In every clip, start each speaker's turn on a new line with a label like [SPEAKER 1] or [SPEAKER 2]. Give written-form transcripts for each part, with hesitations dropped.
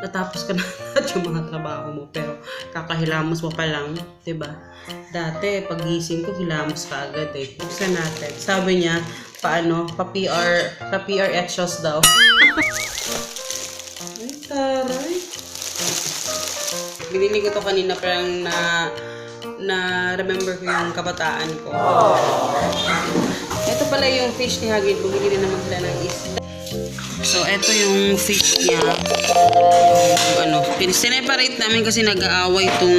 [SPEAKER 1] natapos ka na lahat yung mga trabaho mo, pero kakahilamos mo pa lang, diba? Dati, pagising ko, hilamos ka agad eh. Buksan natin. Sabi niya, pa-PR etchos daw. Ay, taray. Binili ko to kanina, parang na-remember ko yung kabataan ko. Ito pala yung fish ni Hagin. Bumili din naman sila ng isda. So, ito yung fish niya. Sineparate namin kasi nag-aaway itong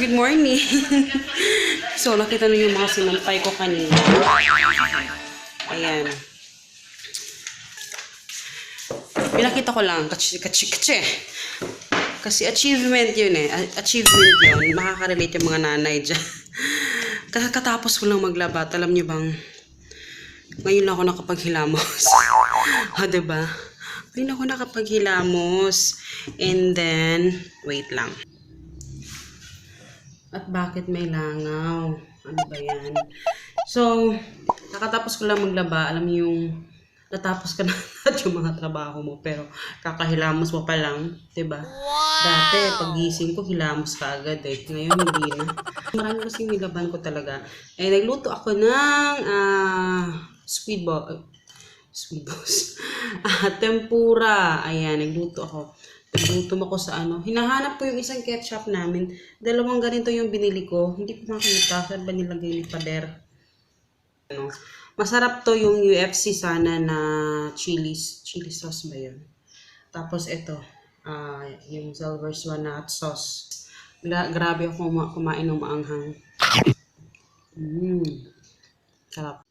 [SPEAKER 1] good morning. So, nakita nyo yung mga sinampay ko kanina. Ayan. Pinakita ko lang. Kasi achievement yun eh. Achievement yun. Makaka-relate yung mga nanay dyan. Katapos ko lang maglabat. Alam nyo bang, ngayon lang ako nakapaghilamos. Ha, diba? Ngayon ako nakapaghilamos. And then, wait lang. At bakit may langaw? Ano ba yan? So, nakatapos ko lang maglaba. Alam niyo yung natapos ka na lahat yung mga trabaho mo, pero kakahilamos mo pa lang, diba? Wow! Dati, pagising ko, hilamos ka agad eh. Ngayon, hindi na. Marami kasi nilaban ko talaga. Eh, nagluto ako ng squid balls. Tempura. Ayan, nagluto ako. Nagutom ako sa hinahanap ko yung isang ketchup namin. Dalawang ganito yung binili ko. Hindi ko makita. Saan ba nilagay ni Pader? Masarap to yung UFC sana na chili sauce ba yun? Tapos ito, yung Silver Swan na hot sauce. Grabe ako kumain ng maanghang. Sarap.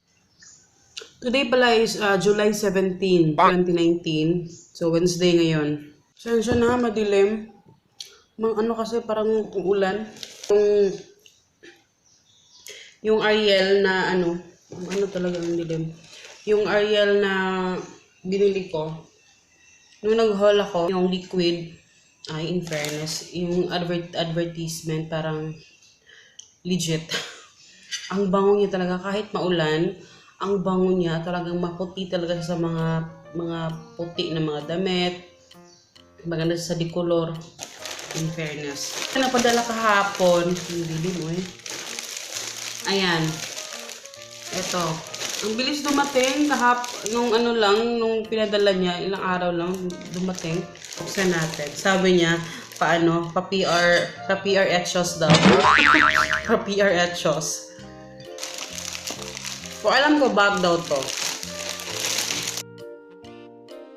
[SPEAKER 1] Today pala is July 17, 2019. So Wednesday ngayon. Sensya na, madilim. Kasi parang ulan. Yung Ariel na talaga ang dilim. Yung Ariel na binili ko, nung nag-haul ako, yung liquid, in fairness, yung advertisement parang legit. Ang bango niya talaga, kahit maulan, ang bango niya talagang maputi talaga sa mga puti na mga damit. Maganda sa decolor, in fairness. Napadala kahapon, hindi mo eh. Ayan. Ito. Ang bilis dumating nung nung pinadala niya, ilang araw lang dumating. Buksan natin. Sabi niya, pa-PR etchos daw. Pa-PR etchos. Kung alam ko, bag daw to.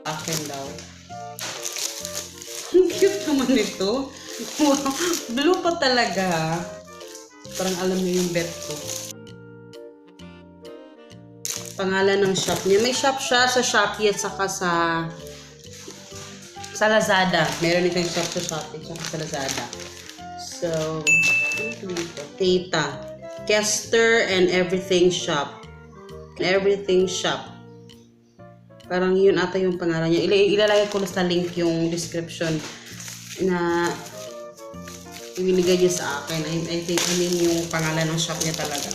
[SPEAKER 1] Akin daw. Ang cute naman ito. Wow, blue pa talaga. Parang alam niyo yung bet ko. Pangalan ng shop niya. May shop siya sa Shopee at saka sa Lazada. Meron itong shop sa Shopee at saka sa Lazada. So, Tata. Kester and Everything Shop. Everything Shop. Parang yun ata yung pangalan niya. Ilalagay ko na sa link yung description na ibinigay niya sa akin. I think yung pangalan ng shop niya talaga.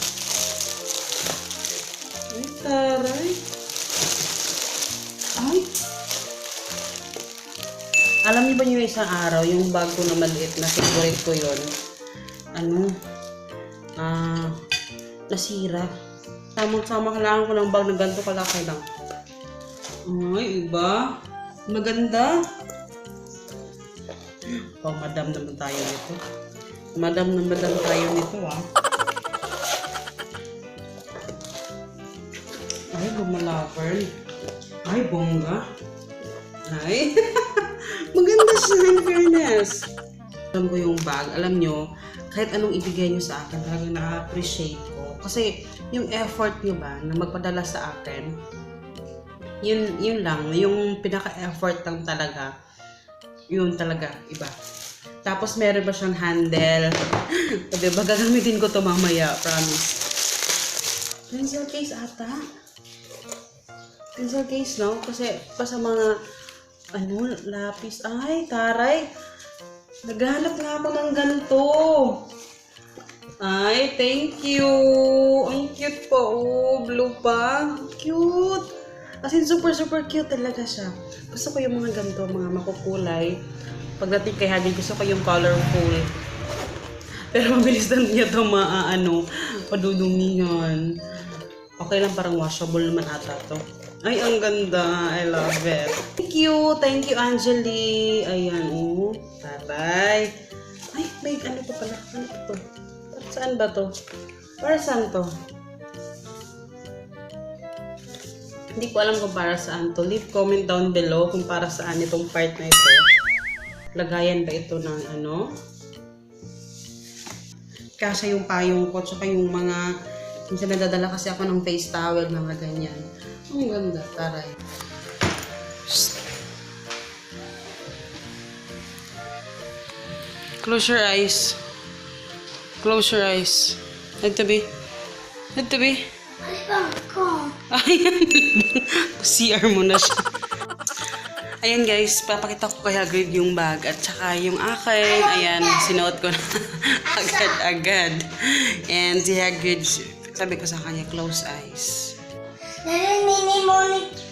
[SPEAKER 1] Ay, taray. Ay. Alam niyo ba yung isang araw, yung bag ko na maliit na favorite ko yun, nasira. Samang-sama kailangan ko ng bag na ganito kalaki lang. Ay, iba. Maganda. Madam naman tayo nito. Madam tayo nito, Ay, lumalapan. Ay, bongga. Ay. Maganda siya, in fairness. Alam ko yung bag. Alam nyo, kahit anong ibigay nyo sa akin, talagang na-appreciate ko. Kasi, yung effort nyo ba, na magpadala sa akin, yun lang, yung pinaka-effort lang talaga, yun talaga, iba. Tapos meron ba siyang handle? Diba, gagamitin ko to mamaya, promise. Pencil case ata. Pencil case, no? Kasi pa sa mga, lapis. Ay, taray. Naghanap nga ako ng ganito. Ay, thank you. Ang cute po. Oh, blue pa. Cute. As in, super, super cute talaga siya. Gusto ko yung mga ganito, mga makukulay. Pagdating kay Hagrid, gusto ko yung colorful. Pero mabilis na niya ito padudumingan. Okay lang, parang washable naman ata to. Ay, ang ganda. I love it. Thank you, Angeli. Ayan, oh. Bye-bye. Ay, may ano pa pala. Ano pa to? Para saan ba to? Para saan to? Hindi ko alam kung para saan to. Leave comment down below kung para saan itong part na ito. Lagayan ba ito ng Kasi yung payong ko, tsaka yung mga, minsan nadadala kasi ako ng face towel, mga ganyan. Ang ganda, taray. Shhh. Close your eyes. Close your eyes. Nagtabi. Nagtabi. Ayan. CR mo na siya. Ayan guys, papakita ko kay Hagrid yung bag at saka yung akin. Ayan, sinuot ko na agad-agad. And si Hagrid, sabi ko sa kanya, close eyes.
[SPEAKER 2] Narinig mo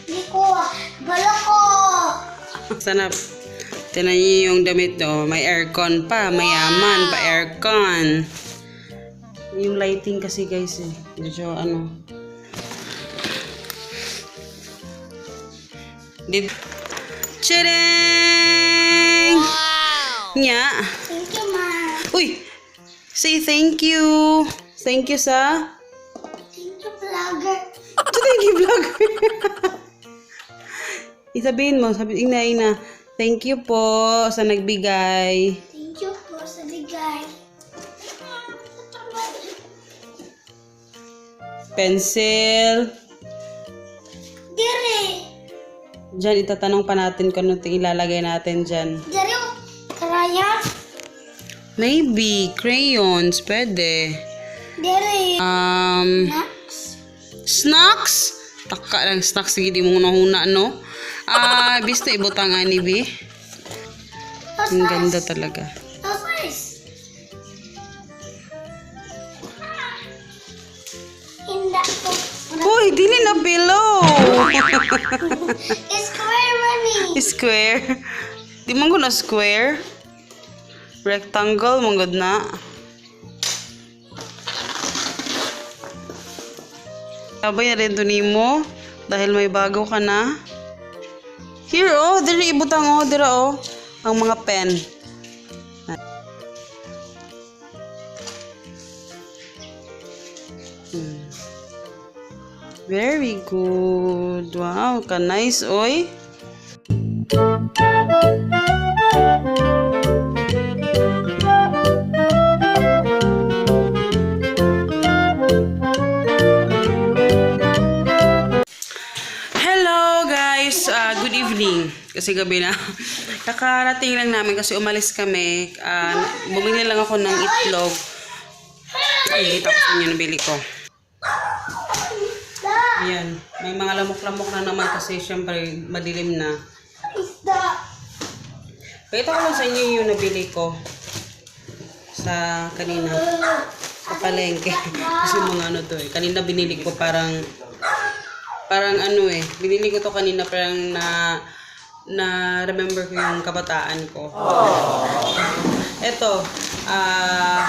[SPEAKER 2] ni ko, bala ko.
[SPEAKER 1] Sana, tinan niyo yung damit to. May aircon pa, mayaman pa aircon. Yung lighting kasi guys medyo Tadang! Wow! Nya.
[SPEAKER 2] Thank you, ma.
[SPEAKER 1] Uy! Say thank you. Thank you sa?
[SPEAKER 2] Thank you, vlogger.
[SPEAKER 1] Thank you, vlogger. Isabihin mo, ina. Thank you po sa nagbigay.
[SPEAKER 2] Thank you po sa bigay.
[SPEAKER 1] Pencil.
[SPEAKER 2] Dire.
[SPEAKER 1] Diyan, itatanong pa natin kung ano itong ilalagay natin dyan.
[SPEAKER 2] Dire, karaya.
[SPEAKER 1] Maybe. Crayons. Pwede.
[SPEAKER 2] Dire. Max.
[SPEAKER 1] Snacks? Taka lang snacks. Sige, di mo nahuna, no? Bista ibutang ani, bi. Ang ganda talaga.
[SPEAKER 2] Hindi ko.
[SPEAKER 1] Uy, dili na below.
[SPEAKER 2] Square money.
[SPEAKER 1] Square. Di man ko na square. Rectangle, mong na. Sabay na rin to nimo. Dahil may bago ka na. Here, diri ibutang, dira, ang mga pen. Very good. Wow, ka nice, oy. Hello guys, good evening. Kasi gabi na. Kakarating lang namin kasi umalis kami. Bumili lang ako ng itlog. Dito ako sa inyo nabili ko. Ayan. May mga lamok-lamok na naman kasi syempre madilim na. Pakita ko lang sa inyo yung nabili ko sa kanina. Sa palengke. Kasi mga kanina binili ko parang binili ko to kanina parang na remember ko yung kabataan ko. Eto,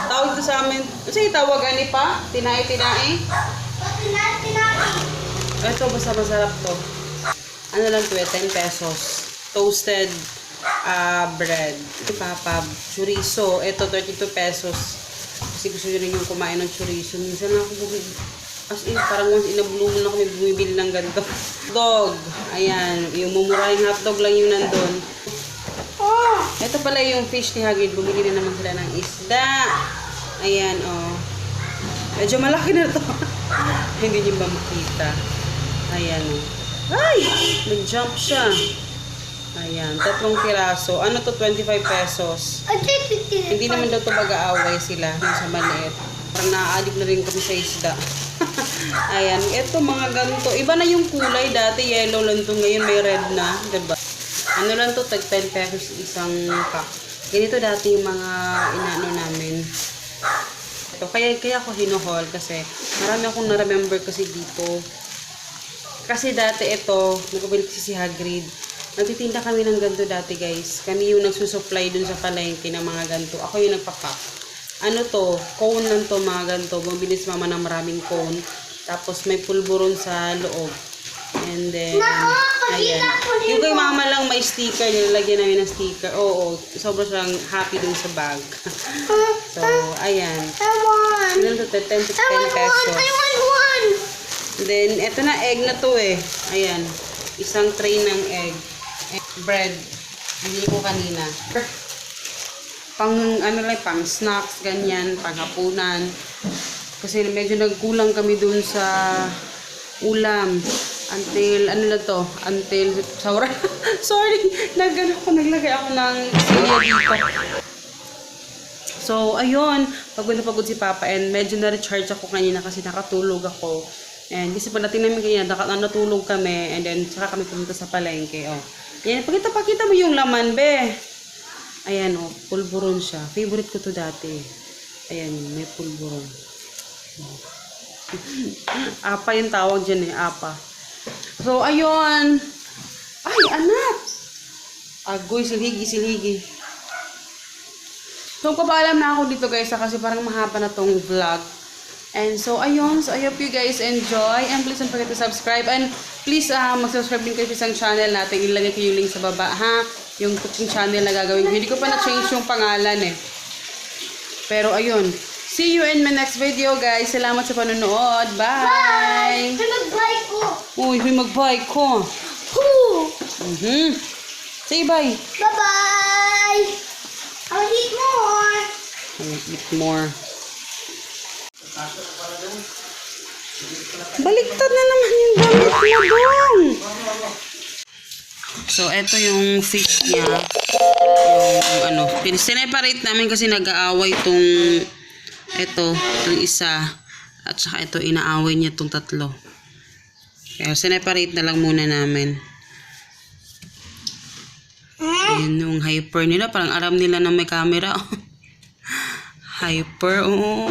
[SPEAKER 1] tawag ko sa amin, kasi tawag ani pa? Tinai? Ito, basta masarap to. Ano lang to 10 pesos. Toasted bread. Papa, chorizo. Ito, 32 pesos. Kasi gusto nyo rin yung kumain ng chorizo. Minsan lang ako bumibili. As in, parang once in a blue moon lang kami bumibili ng ganito. Dog. Ayan. Yung mumurahing hotdog lang yung nandun. Ito pala yung fish ni Hagrid. Bumili na naman sila ng isda. Ayan, medyo malaki na to. Hindi nyo ba makita? Ayan, Ay! Nag-jump siya. Ayan, 3 piraso. Ano to, 25 pesos. Hindi naman daw to mag-aaway sila. Yung sa maliit. Parang na-addict na rin kami sa isda. Ayan, ito mga ganito. Iba na yung kulay. Dati yellow lang to, ngayon may red na. Diba? Ano lang to, tag 10 pesos isang pack. Ganito dati yung mga inaano namin. Ito, kaya ako hinuhol kasi marami akong na-remember kasi dito. Kasi dati ito, nagkabalik si Hagrid. Nagtitinda kami ng ganito dati guys. Kami yung nagsusupply dun sa palengke ng mga ganito. Ako yung nagpapak. Ano to, cone lang to mga ganito. Bumili si mama ng maraming cone. Tapos may pulburon sa loob. And then, ayan. Yung kay mama lang may sticker. Nilalagyan namin ng sticker. Oo, sobrang siyang happy dun sa bag. So, ayan. Ilan to? 10 pesos. Then, eto na, egg na to eh. Ayan. Isang tray ng egg. Bread. Hindi ko kanina. Pang ano lang, pang snacks, ganyan, pang hapunan. Kasi medyo nagkulang kami dun sa ulam. Until, ano na to? Until, sorry, naglagay ako ng silya dito. So, ayun, pagod na pagod si Papa and medyo na-recharge ako kanina kasi nakatulog ako. And kasi pag natin namin kanina, natulog kami and then saka kami pumunta sa palengke. Oh. Yan, pakita mo yung laman, be. Ayan, oh, pulburon siya. Favorite ko to dati. Ayan, may pulburon. Apa yung tawag dyan eh, apa. So, ayun. Ay, anak! Agoy, silhigi. So, kapaalam na ako dito guys, kasi parang mahaba na tong vlog. And so, ayun. So, I hope you guys enjoy. And please don't forget to subscribe. And please, mag-subscribe din kayo sa isang channel natin. Ilagay ko yung link sa baba, ha? Yung cooking channel na gagawin ko. Hindi ko pa na-change yung pangalan eh. Pero ayun. See you in my next video guys. Salamat sa panonood. Bye!
[SPEAKER 2] Bye! Mag-bye ko!
[SPEAKER 1] Uy, mag-bye ko.
[SPEAKER 2] Woo!
[SPEAKER 1] Say bye!
[SPEAKER 2] Bye-bye! I'll eat more!
[SPEAKER 1] I'll eat more. Baliktad na naman yung damit mo dong! So, eto yung fish niya. Yung ano, sineparate namin kasi nag-aaway itong isa. At saka ito, inaaway niya itong tatlo. Kaya sineparate na lang muna namin. Ayan yung hyper nila. Parang aram nila na may camera. Hyper. Oo.